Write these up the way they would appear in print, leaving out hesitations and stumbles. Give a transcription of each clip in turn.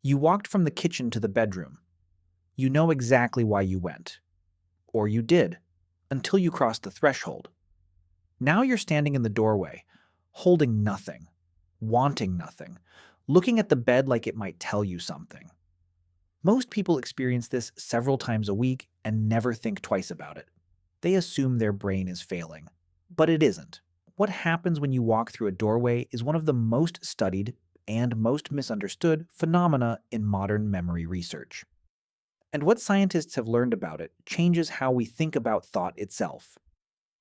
You walked from the kitchen to the bedroom. You know exactly why you went. Or you did, until you crossed the threshold. Now you're standing in the doorway, holding nothing, wanting nothing, looking at the bed like it might tell you something. Most people experience this several times a week and never think twice about it. They assume their brain is failing. But it isn't. What happens when you walk through a doorway is one of the most studied and most misunderstood phenomena in modern memory research. And what scientists have learned about it changes how we think about thought itself.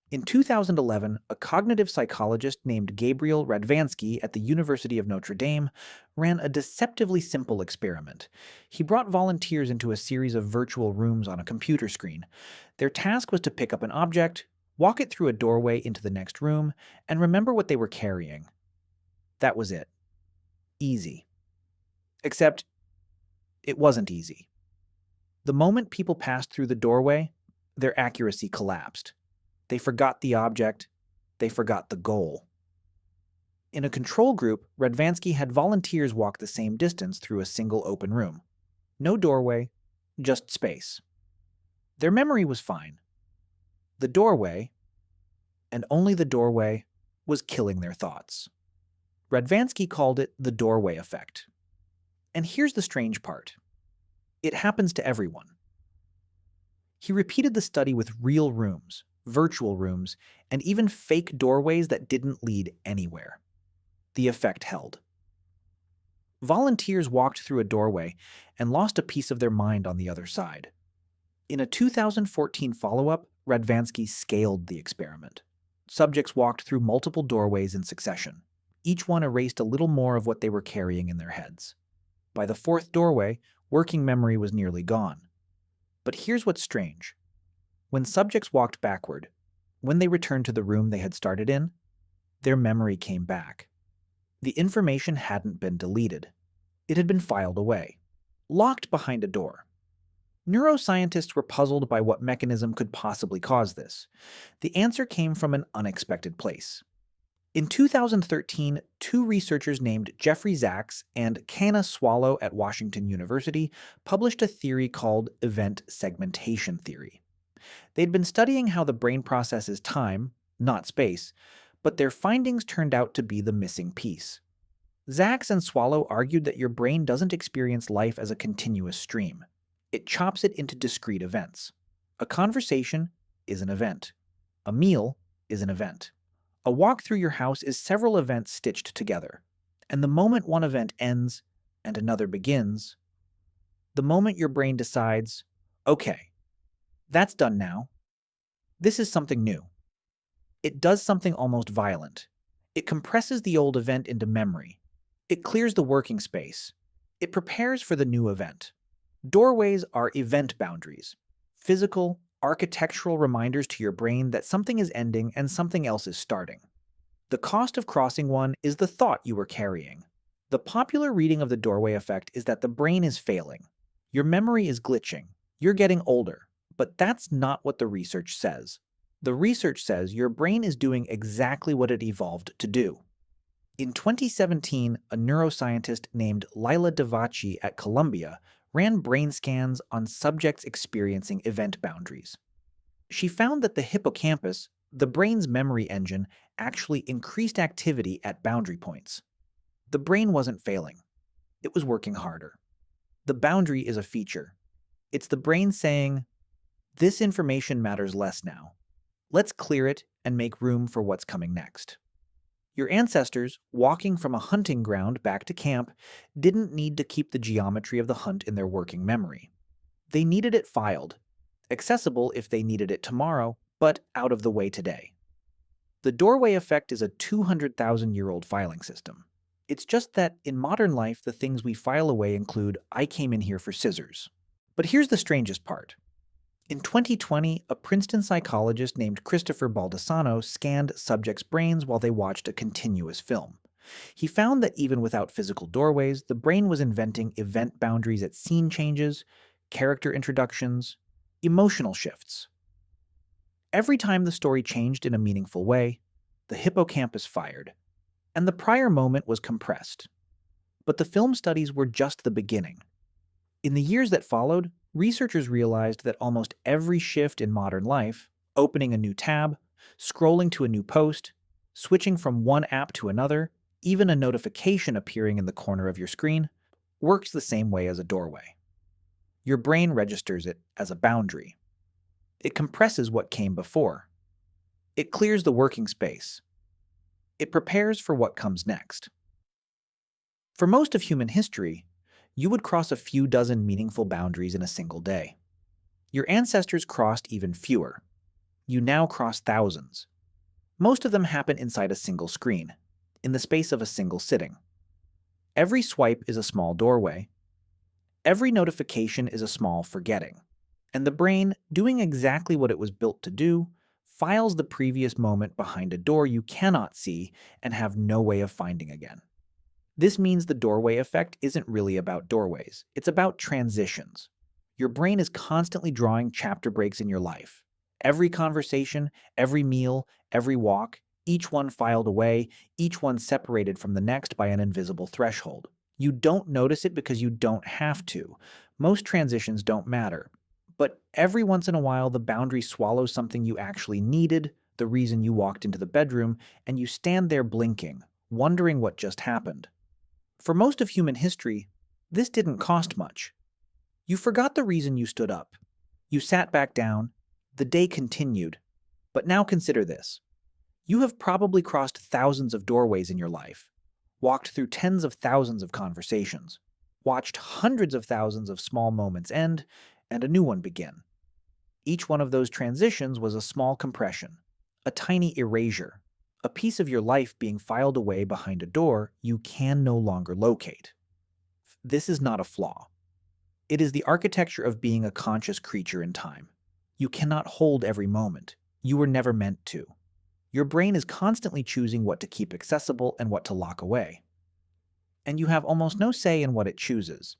In 2011, a cognitive psychologist named Gabriel Radvansky at the University of Notre Dame ran a deceptively simple experiment. He brought volunteers into a series of virtual rooms on a computer screen. Their task was to pick up an object, walk it through a doorway into the next room, and remember what they were carrying. That was it. Easy. Except, it wasn't easy. The moment people passed through the doorway, their accuracy collapsed. They forgot the object. They forgot the goal. In a control group, Radvansky had volunteers walk the same distance through a single open room. No doorway, just space. Their memory was fine. The doorway, and only the doorway, was killing their thoughts. Radvansky called it the doorway effect. And here's the strange part. It happens to everyone. He repeated the study with real rooms, virtual rooms, and even fake doorways that didn't lead anywhere. The effect held. Volunteers walked through a doorway and lost a piece of their mind on the other side. In a 2014 follow-up, Radvansky scaled the experiment. Subjects walked through multiple doorways in succession. Each one erased a little more of what they were carrying in their heads. By the fourth doorway, working memory was nearly gone. But here's what's strange. When subjects walked backward, when they returned to the room they had started in, their memory came back. The information hadn't been deleted. It had been filed away, locked behind a door. Neuroscientists were puzzled by what mechanism could possibly cause this. The answer came from an unexpected place. In 2013, two researchers named Jeffrey Zacks and Kana Swallow at Washington University published a theory called event segmentation theory. They'd been studying how the brain processes time, not space, but their findings turned out to be the missing piece. Zacks and Swallow argued that your brain doesn't experience life as a continuous stream. It chops it into discrete events. A conversation is an event. A meal is an event. A walk through your house is several events stitched together. And the moment one event ends and another begins, the moment your brain decides, okay, that's done now. This is something new. It does something almost violent. It compresses the old event into memory. It clears the working space. It prepares for the new event. Doorways are event boundaries, physical, architectural reminders to your brain that something is ending and something else is starting. The cost of crossing one is the thought you were carrying. The popular reading of the doorway effect is that the brain is failing. Your memory is glitching. You're getting older. But that's not what the research says. The research says your brain is doing exactly what it evolved to do. In 2017, a neuroscientist named Lila Davachi at Columbia ran brain scans on subjects experiencing event boundaries. She found that the hippocampus, the brain's memory engine, actually increased activity at boundary points. The brain wasn't failing. It was working harder. The boundary is a feature. It's the brain saying, this information matters less now. Let's clear it and make room for what's coming next. Your ancestors, walking from a hunting ground back to camp, didn't need to keep the geometry of the hunt in their working memory. They needed it filed, accessible if they needed it tomorrow, but out of the way today. The doorway effect is a 200,000-year-old filing system. It's just that in modern life, the things we file away include, I came in here for scissors. But here's the strangest part. In 2020, a Princeton psychologist named Christopher Baldassano scanned subjects' brains while they watched a continuous film. He found that even without physical doorways, the brain was inventing event boundaries at scene changes, character introductions, emotional shifts. Every time the story changed in a meaningful way, the hippocampus fired, and the prior moment was compressed. But the film studies were just the beginning. In the years that followed, researchers realized that almost every shift in modern life, opening a new tab, scrolling to a new post, switching from one app to another, even a notification appearing in the corner of your screen, works the same way as a doorway. Your brain registers it as a boundary. It compresses what came before. It clears the working space. It prepares for what comes next. For most of human history, you would cross a few dozen meaningful boundaries in a single day. Your ancestors crossed even fewer. You now cross thousands. Most of them happen inside a single screen, in the space of a single sitting. Every swipe is a small doorway. Every notification is a small forgetting. And the brain, doing exactly what it was built to do, files the previous moment behind a door you cannot see and have no way of finding again. This means the doorway effect isn't really about doorways. It's about transitions. Your brain is constantly drawing chapter breaks in your life. Every conversation, every meal, every walk, each one filed away, each one separated from the next by an invisible threshold. You don't notice it because you don't have to. Most transitions don't matter. But every once in a while, the boundary swallows something you actually needed, the reason you walked into the bedroom, and you stand there blinking, wondering what just happened. For most of human history, this didn't cost much. You forgot the reason you stood up. You sat back down. The day continued. But now consider this. You have probably crossed thousands of doorways in your life, walked through tens of thousands of conversations, watched hundreds of thousands of small moments end, and a new one begin. Each one of those transitions was a small compression, a tiny erasure, a piece of your life being filed away behind a door you can no longer locate. This is not a flaw. It is the architecture of being a conscious creature in time. You cannot hold every moment. You were never meant to. Your brain is constantly choosing what to keep accessible and what to lock away. And you have almost no say in what it chooses.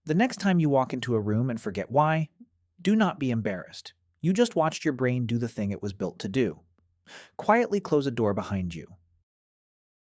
The next time you walk into a room and forget why, do not be embarrassed. You just watched your brain do the thing it was built to do. Quietly close a door behind you.